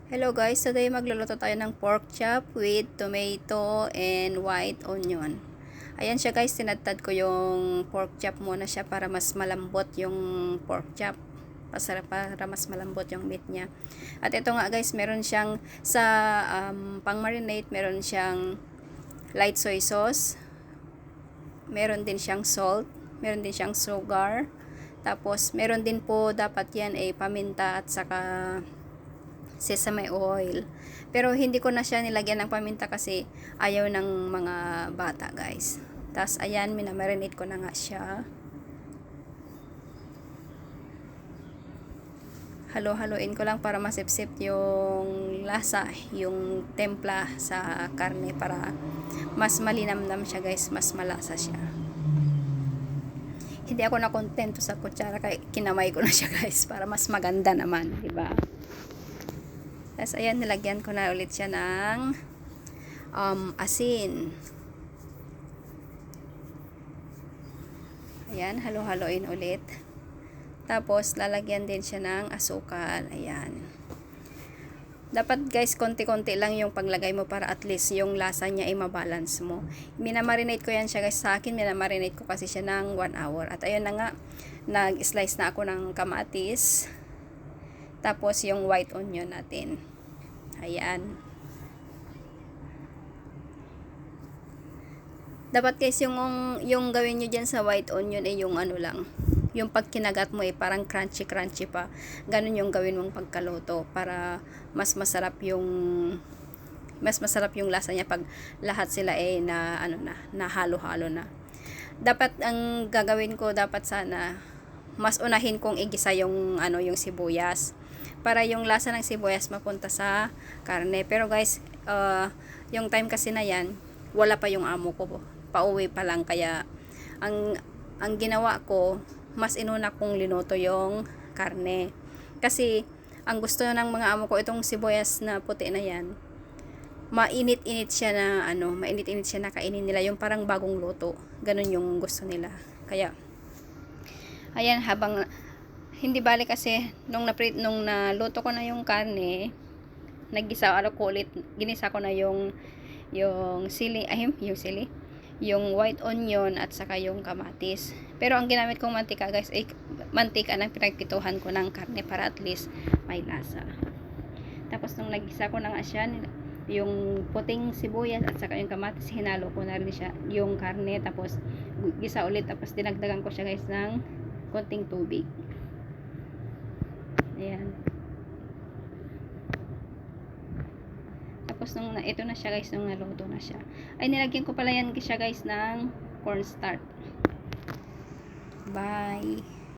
Hello guys, today magluluto tayo ng pork chop with tomato and white onion. Ayan siya guys, tinadtad ko yung pork chop muna siya para mas malambot yung pork chop. Para mas malambot yung meat niya. At ito nga guys, meron siyang sa pang marinate, meron siyang light soy sauce. Meron din siyang salt, meron din siyang sugar. Tapos meron din po dapat yan paminta at saka sesame oil. Pero hindi ko na siya nilagyan ng paminta kasi ayaw ng mga bata guys. Tapos ayan, minamarinate ko na nga siya. Halo-haloin ko lang para masipsip yung lasa, yung templa sa karne para mas malinamnam siya guys, mas malasa siya. Hindi ako na kontento sa kutsara kaya kinamay ko na siya guys para mas maganda naman, di ba? Tapos ayan, nilagyan ko na ulit siya ng asin. Ayan, halo-haloin ulit. Tapos lalagyan din siya ng asukal. Ayan. Dapat guys, konti-konti lang yung paglagay mo para at least yung lasa niya ay mabalance mo. Minamarinate ko yan siya guys. Sa akin, minamarinate ko kasi siya ng 1 hour. At ayun na nga, nag-slice na ako ng kamatis. Tapos yung white onion natin. Ayan. Dapat guys yung gawin nyo dyan sa white onion yung ano lang. Yung pag kinagat mo parang crunchy pa. Ganun yung gawin mong pagkaluto para mas masarap yung lasa niya pag lahat sila na ano na halo-halo na. Dapat ang gagawin ko sana mas unahin kong igisa yung yung sibuyas para yung lasa ng sibuyas mapunta sa karne. Pero guys, yung time kasi na yan, wala pa yung amo ko. Pauwi pa lang kaya ang ginawa ko, mas inuna kong linuto yung karne. Kasi ang gusto ng mga amo ko itong sibuyas na puti na yan, mainit-init siya na kainin nila, yung parang bagong luto. Ganun yung gusto nila. Kaya ayan, habang hindi bali kasi nung naluto ko na yung karne, ginisa ko na yung yung white onion at saka yung kamatis. Pero ang ginamit kong mantika guys ay mantika na pinagpituhan ko ng karne para at least may lasa. Tapos nung nagisa ko na nga siya, yung puting sibuyas at saka yung kamatis, hinalo ko na rin siya yung karne, tapos gisa ulit, tapos dinagdagan ko siya guys ng konting tubig. Ayan. Tapos ito na siya guys, nung naluto na siya, ay nilagyan ko pala yan siya guys ng cornstarch. Bye.